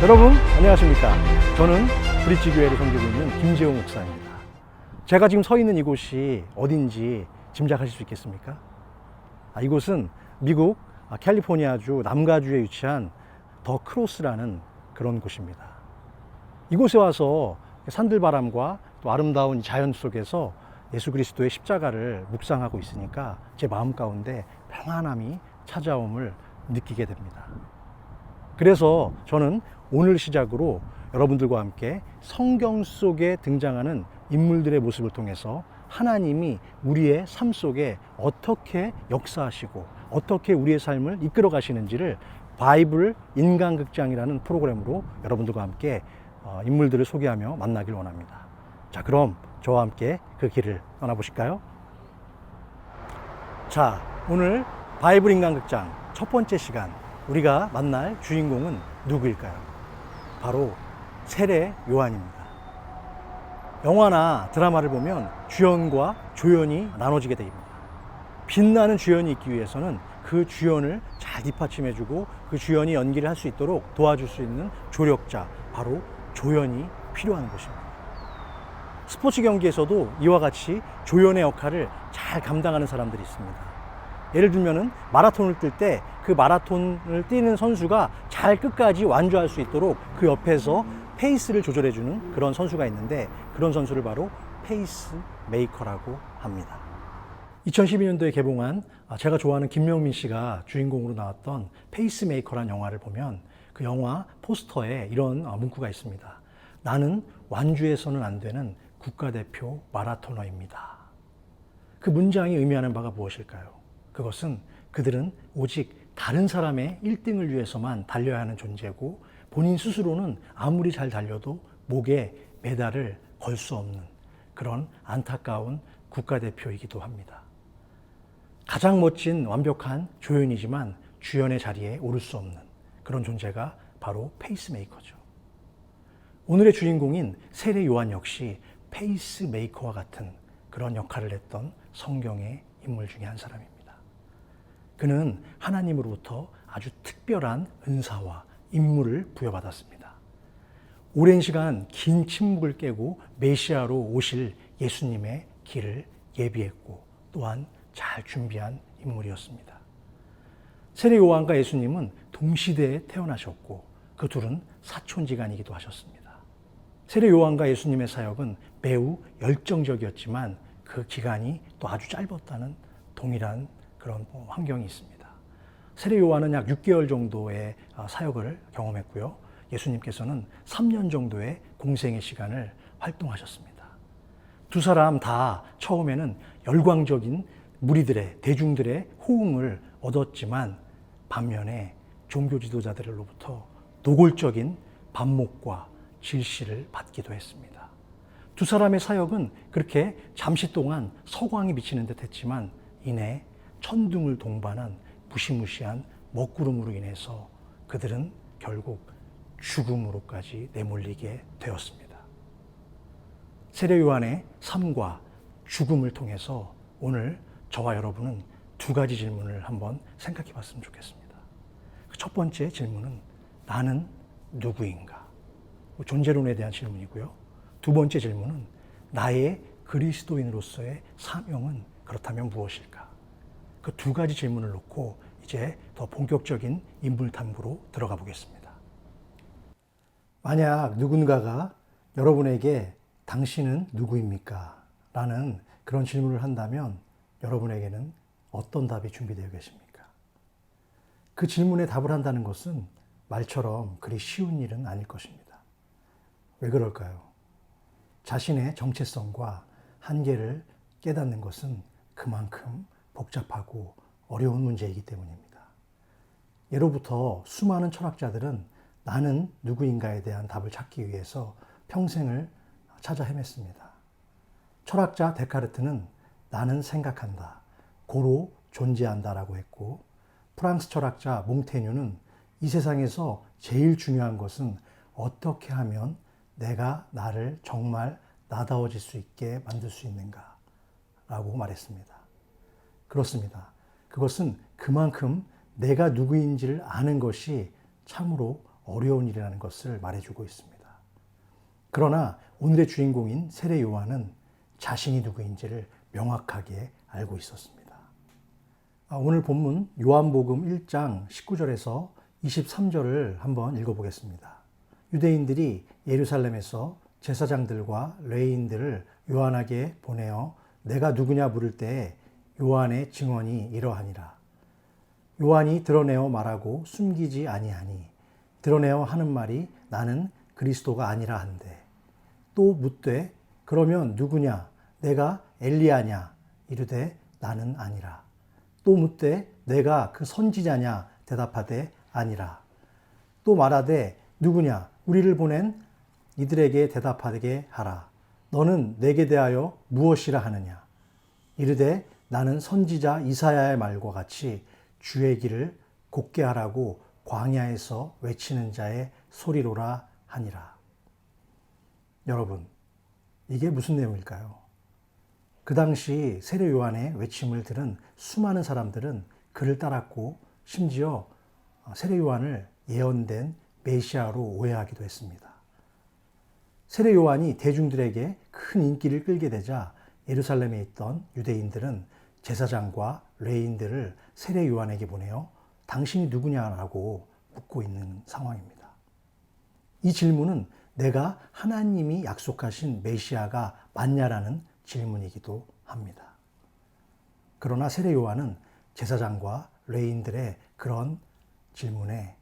여러분 안녕하십니까. 저는 브릿지교회를 섬기고 있는 김재호 목사입니다. 제가 지금 서 있는 이곳이 어딘지 짐작하실 수 있겠습니까? 이곳은 미국 캘리포니아주 남가주에 위치한 더 크로스라는 그런 곳입니다. 이곳에 와서 산들바람과 또 아름다운 자연 속에서 예수 그리스도의 십자가를 묵상하고 있으니까 제 마음 가운데 평안함이 찾아옴을 느끼게 됩니다. 그래서 저는 오늘 시작으로 여러분들과 함께 성경 속에 등장하는 인물들의 모습을 통해서 하나님이 우리의 삶 속에 어떻게 역사하시고 어떻게 우리의 삶을 이끌어 가시는지를 바이블 인간극장이라는 프로그램으로 여러분들과 함께 인물들을 소개하며 만나길 원합니다. 자, 그럼 저와 함께 그 길을 떠나보실까요? 자, 오늘 바이블 인간극장 첫 번째 시간, 우리가 만날 주인공은 누구일까요? 바로 세례 요한입니다. 영화나 드라마를 보면 주연과 조연이 나눠지게 됩니다. 빛나는 주연이 있기 위해서는 그 주연을 잘 뒷받침해주고 그 주연이 연기를 할 수 있도록 도와줄 수 있는 조력자, 바로 조연이 필요한 것입니다. 스포츠 경기에서도 이와 같이 조연의 역할을 잘 감당하는 사람들이 있습니다. 예를 들면은 마라톤을 뛸 때 그 마라톤을 뛰는 선수가 잘 끝까지 완주할 수 있도록 그 옆에서 페이스를 조절해주는 그런 선수가 있는데, 그런 선수를 바로 페이스 메이커라고 합니다. 2012년도에 개봉한 제가 좋아하는 김명민 씨가 주인공으로 나왔던 페이스 메이커라는 영화를 보면 그 영화 포스터에 이런 문구가 있습니다. 나는 완주해서는 안 되는 국가대표 마라토너입니다. 그 문장이 의미하는 바가 무엇일까요? 그것은 그들은 오직 다른 사람의 1등을 위해서만 달려야 하는 존재고, 본인 스스로는 아무리 잘 달려도 목에 메달을 걸 수 없는 그런 안타까운 국가대표이기도 합니다. 가장 멋진 완벽한 조연이지만 주연의 자리에 오를 수 없는 그런 존재가 바로 페이스메이커죠. 오늘의 주인공인 세례 요한 역시 페이스메이커와 같은 그런 역할을 했던 성경의 인물 중에 한 사람입니다. 그는 하나님으로부터 아주 특별한 은사와 임무를 부여받았습니다. 오랜 시간 긴 침묵을 깨고 메시아로 오실 예수님의 길을 예비했고 또한 잘 준비한 인물이었습니다. 세례 요한과 예수님은 동시대에 태어나셨고 그 둘은 사촌지간이기도 하셨습니다. 세례 요한과 예수님의 사역은 매우 열정적이었지만 그 기간이 또 아주 짧았다는 동일한 그런 환경이 있습니다. 세례 요한은 약 6개월 정도의 사역을 경험했고요. 예수님께서는 3년 정도의 공생의 시간을 활동하셨습니다. 두 사람 다 처음에는 열광적인 무리들의, 대중들의 호응을 얻었지만 반면에 종교 지도자들로부터 노골적인 반목과 질시를 받기도 했습니다. 두 사람의 사역은 그렇게 잠시 동안 서광이 비치는 듯 했지만 이내 천둥을 동반한 무시무시한 먹구름으로 인해서 그들은 결국 죽음으로까지 내몰리게 되었습니다. 세례 요한의 삶과 죽음을 통해서 오늘 저와 여러분은 두 가지 질문을 한번 생각해 봤으면 좋겠습니다. 첫 번째 질문은 나는 누구인가? 존재론에 대한 질문이고요. 두 번째 질문은 나의 그리스도인으로서의 사명은 그렇다면 무엇일까? 그 두 가지 질문을 놓고 이제 더 본격적인 인물 탐구로 들어가 보겠습니다. 만약 누군가가 여러분에게 당신은 누구입니까? 라는 그런 질문을 한다면 여러분에게는 어떤 답이 준비되어 계십니까? 그 질문에 답을 한다는 것은 말처럼 그리 쉬운 일은 아닐 것입니다. 왜 그럴까요? 자신의 정체성과 한계를 깨닫는 것은 그만큼 복잡하고 어려운 문제이기 때문입니다. 예로부터 수많은 철학자들은 나는 누구인가에 대한 답을 찾기 위해서 평생을 찾아 헤맸습니다. 철학자 데카르트는 나는 생각한다, 고로 존재한다라고 했고, 프랑스 철학자 몽테뉴는 이 세상에서 제일 중요한 것은 어떻게 하면 내가 나를 정말 나다워질 수 있게 만들 수 있는가 라고 말했습니다. 그렇습니다. 그것은 그만큼 내가 누구인지를 아는 것이 참으로 어려운 일이라는 것을 말해주고 있습니다. 그러나 오늘의 주인공인 세례 요한은 자신이 누구인지를 명확하게 알고 있었습니다. 오늘 본문 요한복음 1장 19절에서 23절을 한번 읽어보겠습니다. 유대인들이 예루살렘에서 제사장들과 레위인들을 요한에게 보내어 내가 누구냐 물을 때에 요한의 증언이 이러하니라. 요한이 드러내어 말하고 숨기지 아니하니 드러내어 하는 말이 나는 그리스도가 아니라 한데 또 묻되 그러면 누구냐 내가 엘리야냐 이르되 나는 아니라 또 묻되 내가 그 선지자냐 대답하되 아니라 또 말하되 누구냐 우리를 보낸 이들에게 대답하게 하라. 너는 내게 대하여 무엇이라 하느냐 이르되 나는 선지자 이사야의 말과 같이 주의 길을 곧게 하라고 광야에서 외치는 자의 소리로라 하니라. 여러분, 이게 무슨 내용일까요? 그 당시 세례 요한의 외침을 들은 수많은 사람들은 그를 따랐고 심지어 세례 요한을 예언된 메시아로 오해하기도 했습니다. 세례 요한이 대중들에게 큰 인기를 끌게 되자 예루살렘에 있던 유대인들은 제사장과 레위인들을 세례 요한에게 보내어 당신이 누구냐라고 묻고 있는 상황입니다. 이 질문은 내가 하나님이 약속하신 메시아가 맞냐라는 질문이기도 합니다. 그러나 세례 요한은 제사장과 레위인들의 그런 질문에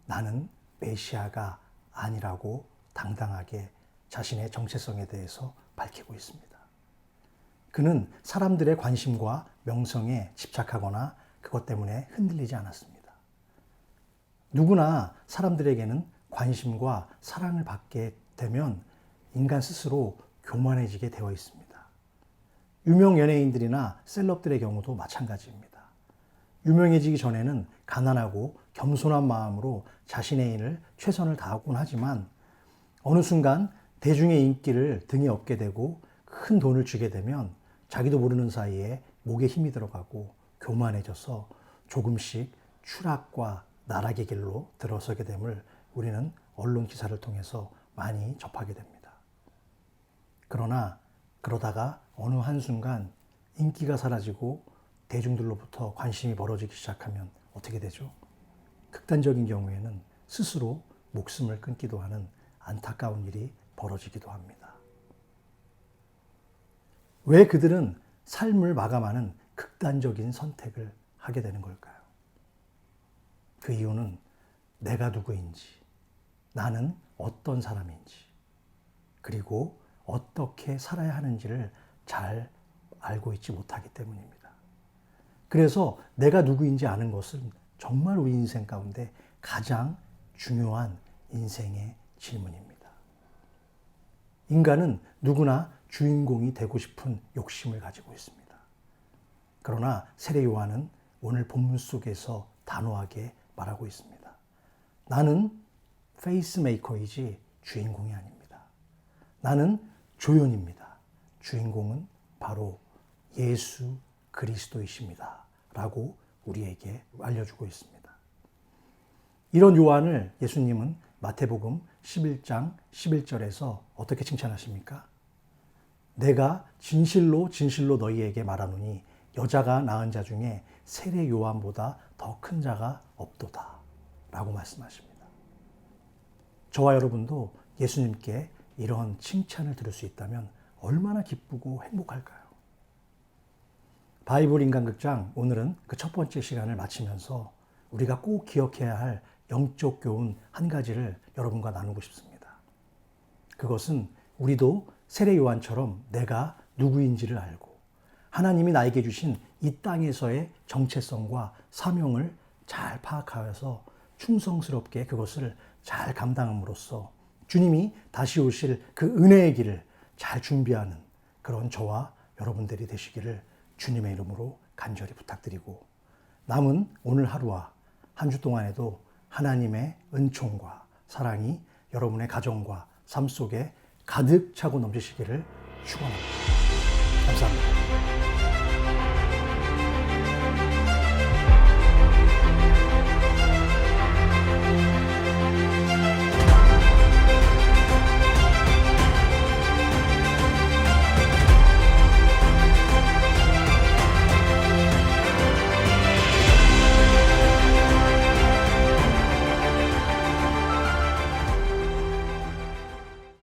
나는 메시아가 아니라고 당당하게 자신의 정체성에 대해서 밝히고 있습니다. 그는 사람들의 관심과 명성에 집착하거나 그것 때문에 흔들리지 않았습니다. 누구나 사람들에게는 관심과 사랑을 받게 되면 인간 스스로 교만해지게 되어 있습니다. 유명 연예인들이나 셀럽들의 경우도 마찬가지입니다. 유명해지기 전에는 가난하고 겸손한 마음으로 자신의 일을 최선을 다하곤 하지만 어느 순간 대중의 인기를 등에 업게 되고 큰 돈을 주게 되면 자기도 모르는 사이에 목에 힘이 들어가고 교만해져서 조금씩 추락과 나락의 길로 들어서게 됨을 우리는 언론 기사를 통해서 많이 접하게 됩니다. 그러나 그러다가 어느 한순간 인기가 사라지고 대중들로부터 관심이 멀어지기 시작하면 어떻게 되죠? 극단적인 경우에는 스스로 목숨을 끊기도 하는 안타까운 일이 벌어지기도 합니다. 왜 그들은 삶을 마감하는 극단적인 선택을 하게 되는 걸까요? 그 이유는 내가 누구인지, 나는 어떤 사람인지, 그리고 어떻게 살아야 하는지를 잘 알고 있지 못하기 때문입니다. 그래서 내가 누구인지 아는 것은 정말 우리 인생 가운데 가장 중요한 인생의 질문입니다. 인간은 누구나 주인공이 되고 싶은 욕심을 가지고 있습니다. 그러나 세례 요한은 오늘 본문 속에서 단호하게 말하고 있습니다. 나는 페이스메이커이지 주인공이 아닙니다. 나는 조연입니다. 주인공은 바로 예수 그리스도이십니다. 라고 우리에게 알려주고 있습니다. 이런 요한을 예수님은 마태복음 11장 11절에서 어떻게 칭찬하십니까? 내가 진실로 진실로 너희에게 말하노니 여자가 낳은 자 중에 세례 요한보다 더 큰 자가 없도다 라고 말씀하십니다. 저와 여러분도 예수님께 이런 칭찬을 들을 수 있다면 얼마나 기쁘고 행복할까요? 바이블 인간극장 오늘은 그 첫 번째 시간을 마치면서 우리가 꼭 기억해야 할 영적 교훈 한 가지를 여러분과 나누고 싶습니다. 그것은 우리도 세례 요한처럼 내가 누구인지를 알고 하나님이 나에게 주신 이 땅에서의 정체성과 사명을 잘 파악하여서 충성스럽게 그것을 잘 감당함으로써 주님이 다시 오실 그 은혜의 길을 잘 준비하는 그런 저와 여러분들이 되시기를 주님의 이름으로 간절히 부탁드리고 남은 오늘 하루와 한 주 동안에도 하나님의 은총과 사랑이 여러분의 가정과 삶 속에 가득 차고 넘치시기를 축원합니다. 감사합니다.